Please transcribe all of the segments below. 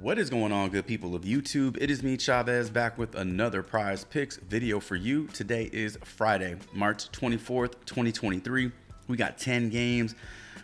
What is going on, good people of YouTube? It is me, Chavez, back with another Prize Picks video for you. Today is Friday, March 24th, 2023. We got 10 games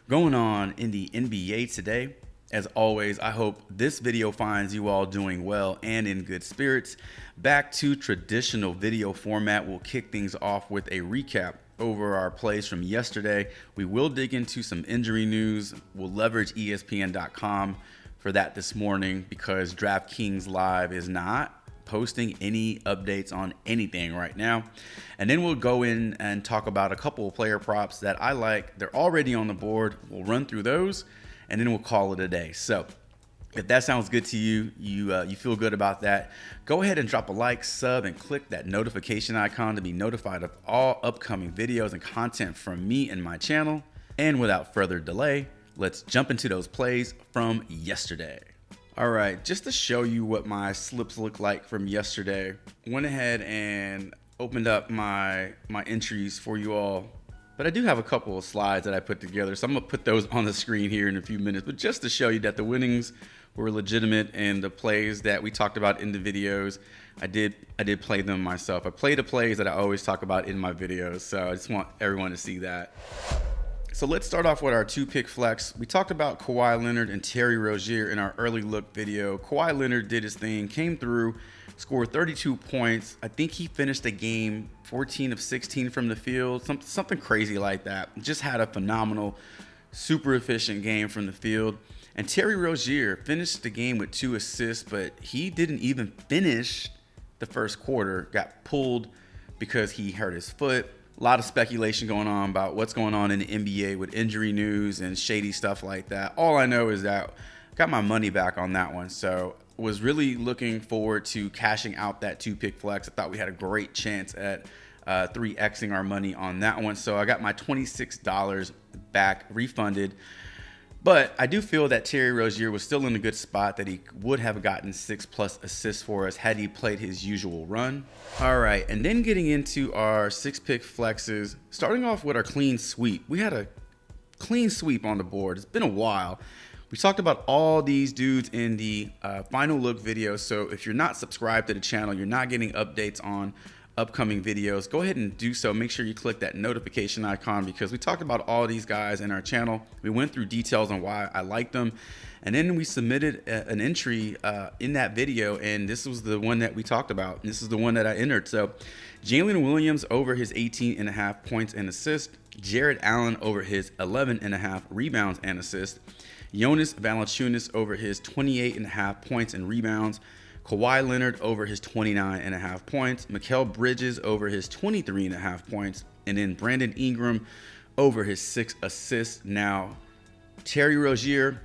going on in the NBA today. As always, I hope this video finds you all doing well and in good spirits. Back to traditional video format, we'll kick things off with a recap over our plays from yesterday. We will dig into some injury news. We'll leverage ESPN.com for that this morning because DraftKings Live is not posting any updates on anything right now. And then we'll go in and talk about a couple of player props that I like. They're already on the board. We'll run through those and then we'll call it a day. So if that sounds good to you, you feel good about that, go ahead and drop a like, sub, and click that notification icon to be notified of all upcoming videos and content from me and my channel. And without further delay, let's jump into those plays from yesterday. All right, just to show you what my slips look like from yesterday, went ahead and opened up my entries for you all. But I do have a couple of slides that I put together, so I'm gonna put those on the screen here in a few minutes. But just to show you that the winnings were legitimate and the plays that we talked about in the videos, I did play them myself. I played the plays that I always talk about in my videos, so I just want everyone to see that. So let's start off with our two-pick flex. We talked about Kawhi Leonard and Terry Rozier in our early look video. Kawhi Leonard did his thing, came through, scored 32 points. I think he finished the game 14 of 16 from the field, something crazy like that. Just had a phenomenal, super efficient game from the field. And Terry Rozier finished the game with 2 assists, but he didn't even finish the first quarter. Got pulled because he hurt his foot. A lot of speculation going on about what's going on in the NBA with injury news and shady stuff like that. All I know is that I got my money back on that one. So was really looking forward to cashing out that two-pick flex. I thought we had a great chance at 3xing our money on that one. So I got my $26 back refunded. But I do feel that Terry Rozier was still in a good spot, that he would have gotten 6+ assists for us had he played his usual run. All right, and then getting into our 6-pick flexes, starting off with our clean sweep. We had a clean sweep on the board. It's been a while. We talked about all these dudes in the final look video. So if you're not subscribed to the channel, you're not getting updates on upcoming videos, go ahead and do so. Make sure you click that notification icon because we talked about all these guys in our channel. We went through details on why I like them. And then we submitted an entry in that video, and this was the one that we talked about. This is the one that I entered. So Jalen Williams over his 18.5 points and assists. Jared Allen over his 11.5 rebounds and assists. Jonas Valanciunas over his 28.5 points and rebounds. Kawhi Leonard over his 29.5 points, Mikal Bridges over his 23.5 points, and then Brandon Ingram over his 6 assists. Now, Terry Rozier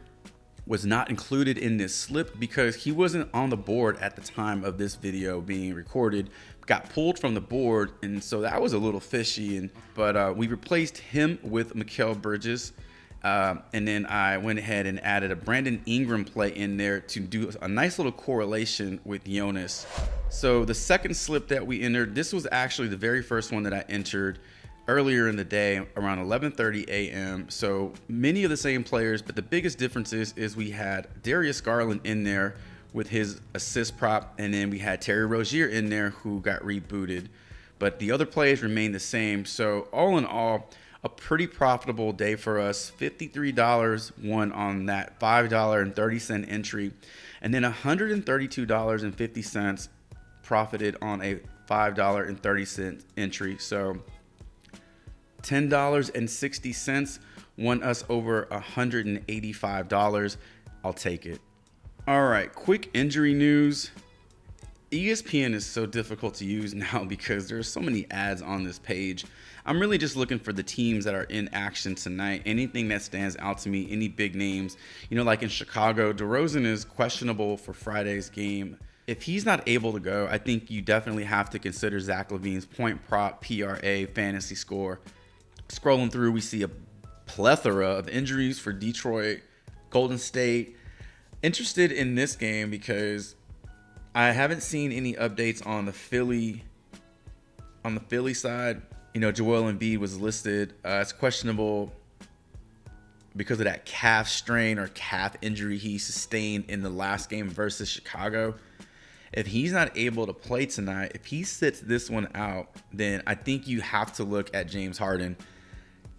was not included in this slip because he wasn't on the board at the time of this video being recorded, got pulled from the board, and so that was a little fishy. But we replaced him with Mikal Bridges. And then I went ahead and added a Brandon Ingram play in there to do a nice little correlation with Jonas. So the second slip that we entered, this was actually the very first one that I entered earlier in the day around 11:30 a.m. So many of the same players, but the biggest difference is we had Darius Garland in there with his assist prop, and then we had Terry Rozier in there who got rebooted. But the other plays remained the same. So all in all, a pretty profitable day for us. $53 won on that $5.30 entry, and then $132.50 profited on a $5.30 entry. So $10.60 won us over $185. I'll take it. All right, quick injury news. ESPN is so difficult to use now because there's so many ads on this page. I'm really just looking for the teams that are in action tonight. Anything that stands out to me, any big names. You know, like in Chicago, DeRozan is questionable for Friday's game. If he's not able to go, I think you definitely have to consider Zach LaVine's point prop, PRA, fantasy score. Scrolling through, we see a plethora of injuries for Detroit, Golden State. Interested in this game because I haven't seen any updates on the Philly side. You know, Joel Embiid was listed as questionable because of that calf strain or calf injury he sustained in the last game versus Chicago. If he's not able to play tonight, if he sits this one out, then I think you have to look at James Harden.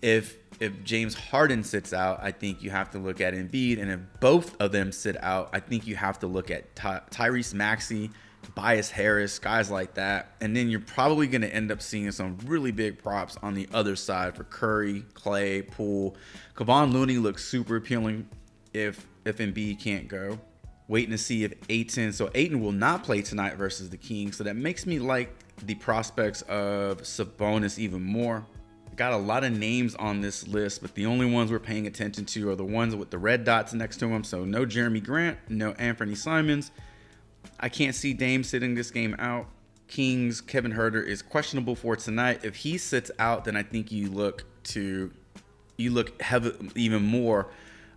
If James Harden sits out, I think you have to look at Embiid. And if both of them sit out, I think you have to look at Tyrese Maxey, Tobias Harris, guys like that. And then you're probably going to end up seeing some really big props on the other side for Curry, Clay, Poole. Kevon Looney looks super appealing if Embiid can't go. Waiting to see if Ayton will not play tonight versus the Kings. So that makes me like the prospects of Sabonis even more. Got a lot of names on this list, but the only ones we're paying attention to are the ones with the red dots next to them. So no Jeremy Grant, no Anthony Simons. I can't see Dame sitting this game out. Kings, Kevin Huerter is questionable for tonight. If he sits out, then I think you look even more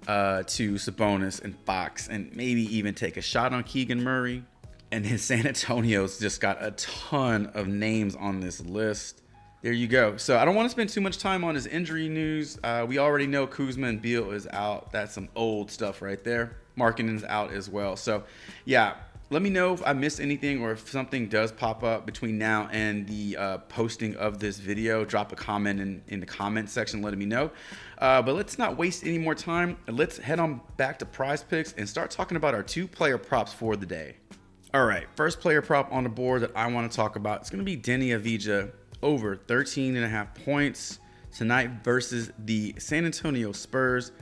to Sabonis and Fox, and maybe even take a shot on Keegan Murray. And then San Antonio's just got a ton of names on this list. There you go. So I don't want to spend too much time on his injury news. We already know Kuzma and Beal is out. That's some old stuff right there. Markkanen's out as well. So yeah, let me know if I missed anything or if something does pop up between now and the posting of this video. Drop a comment in the comment section letting me know. But let's not waste any more time. Let's head on back to PrizePicks and start talking about our 2-player props for the day. All right, first player prop on the board that I want to talk about, it's going to be Deni Avdija over 13.5 points tonight versus the San Antonio Spurs.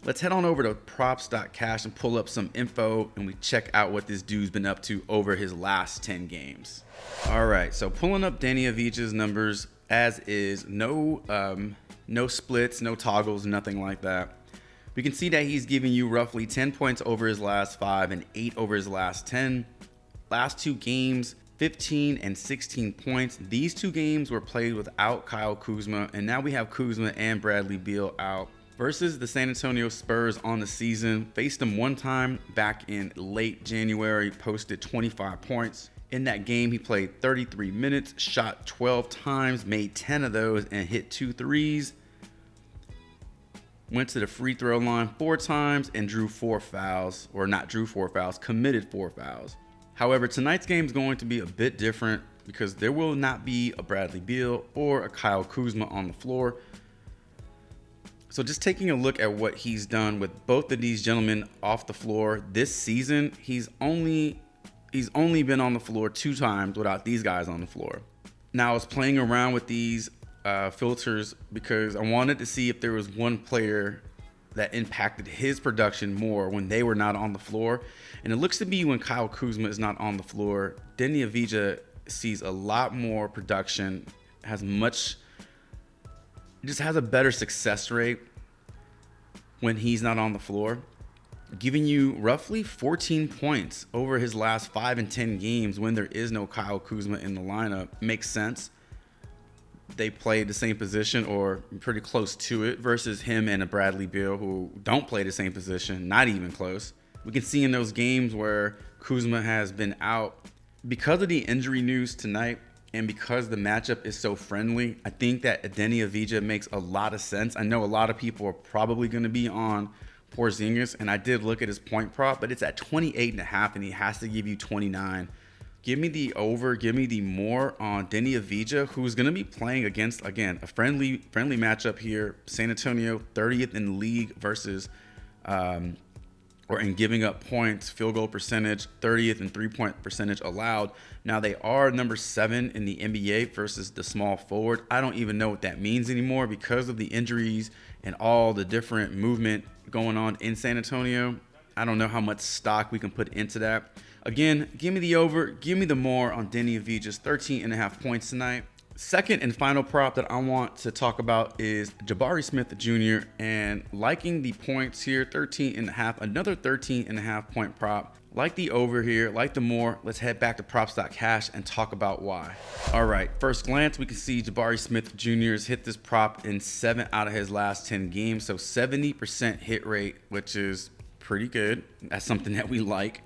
Let's head on over to props.cash and pull up some info, and we check out what this dude's been up to over his last 10 games. All right, so pulling up Deni Avdija's numbers as is, no splits, no toggles, nothing like that. We can see that he's giving you roughly 10 points over his last 5 and 8 over his last 10. Last 2 games, 15 and 16 points. These 2 games were played without Kyle Kuzma, and now we have Kuzma and Bradley Beal out. Versus the San Antonio Spurs on the season, faced them one time back in late January, posted 25 points. In that game, he played 33 minutes, shot 12 times, made 10 of those, and hit 2 threes. Went to the free throw line 4 times and committed 4 fouls. However, tonight's game is going to be a bit different because there will not be a Bradley Beal or a Kyle Kuzma on the floor. So just taking a look at what he's done with both of these gentlemen off the floor this season, he's only been on the floor 2 times without these guys on the floor. Now I was playing around with these filters because I wanted to see if there was one player that impacted his production more when they were not on the floor. And it looks to be when Kyle Kuzma is not on the floor, Deni Avdija sees a lot more production, just has a better success rate when he's not on the floor, giving you roughly 14 points over his last 5 and 10 games when there is no Kyle Kuzma in the lineup. Makes sense. They play the same position or pretty close to it versus him and a Bradley Beal who don't play the same position, not even close. We can see in those games where Kuzma has been out because of the injury news tonight. And because the matchup is so friendly, I think that Deni Avdija makes a lot of sense. I know a lot of people are probably going to be on Porzingis, and I did look at his point prop, but it's at 28.5, and he has to give you 29. Give me the over, give me the more on Deni Avdija, who's going to be playing against, again, a friendly matchup here. San Antonio, 30th in the league versus or in giving up points, field goal percentage, 30th in 3-point percentage allowed. Now they are number 7 in the NBA versus the small forward. I don't even know what that means anymore because of the injuries and all the different movement going on in San Antonio. I don't know how much stock we can put into that. Again, give me the over, give me the more on Deni Avdija's 13.5 points tonight. Second and final prop that I want to talk about is Jabari Smith Jr. and liking the points here, 13.5, another 13.5 point prop. Like the over here, like the more. Let's head back to props.cash and talk about why. All right, first glance, we can see Jabari Smith Jr. has hit this prop in 7 out of his last 10 games. So 70% hit rate, which is pretty good. That's something that we like.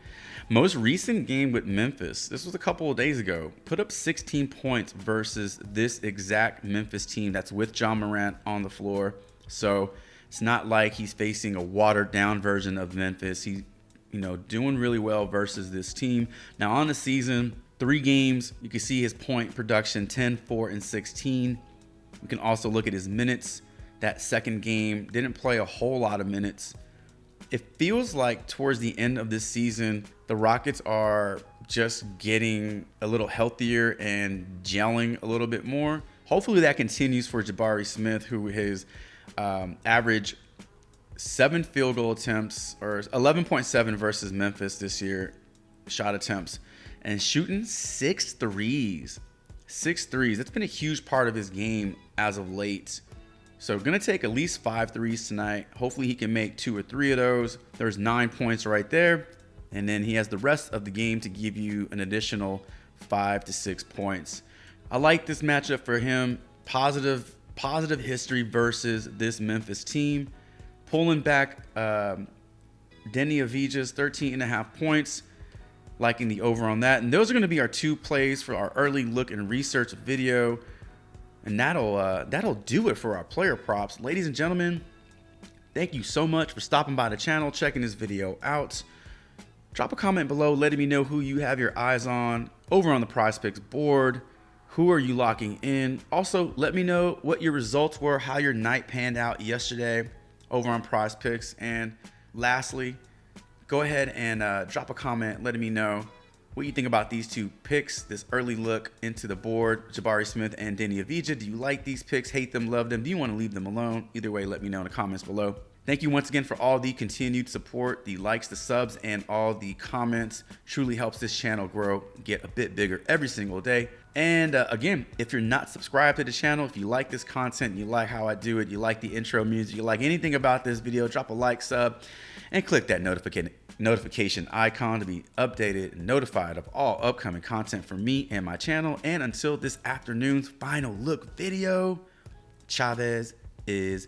Most recent game with Memphis, this was a couple of days ago, put up 16 points versus this exact Memphis team that's with John Morant on the floor. So It's not like he's facing a watered down version of Memphis. He's, doing really well versus this team. Now on the season, 3 games, you can see his point production, 10, 4, and 16. We can also look at his minutes. That second game, didn't play a whole lot of minutes. It feels like towards the end of this season, the Rockets are just getting a little healthier and gelling a little bit more. Hopefully that continues for Jabari Smith, who has averaged 7 field goal attempts, or 11.7 versus Memphis this year, shot attempts, and shooting 6 threes. 6 threes. That's been a huge part of his game as of late. So we're going to take at least 5 threes tonight. Hopefully he can make 2 or 3 of those. There's 9 points right there. And then he has the rest of the game to give you an additional 5 to 6 points. I like this matchup for him. Positive history versus this Memphis team. Pulling back Denny Avdija's 13.5 points. Liking the over on that. And those are going to be our 2 plays for our early look and research video. And that'll do it for our player props. Ladies and gentlemen, thank you so much for stopping by the channel, checking this video out. Drop a comment below letting me know who you have your eyes on over on the PrizePicks board. Who are you locking in? Also, let me know what your results were, how your night panned out yesterday over on PrizePicks. And lastly, go ahead and drop a comment letting me know what you think about these 2 picks, this early look into the board, Jabari Smith and Denny Avdija. Do you like these picks, hate them, love them? Do you want to leave them alone? Either way, let me know in the comments below. Thank you once again for all the continued support, the likes, the subs, and all the comments. Truly helps this channel grow, get a bit bigger every single day. And again, if you're not subscribed to the channel, if you like this content, you like how I do it, you like the intro music, you like anything about this video, drop a like, sub, and click that notification icon to be updated and notified of all upcoming content from me and my channel. And until this afternoon's final look video, Chavez is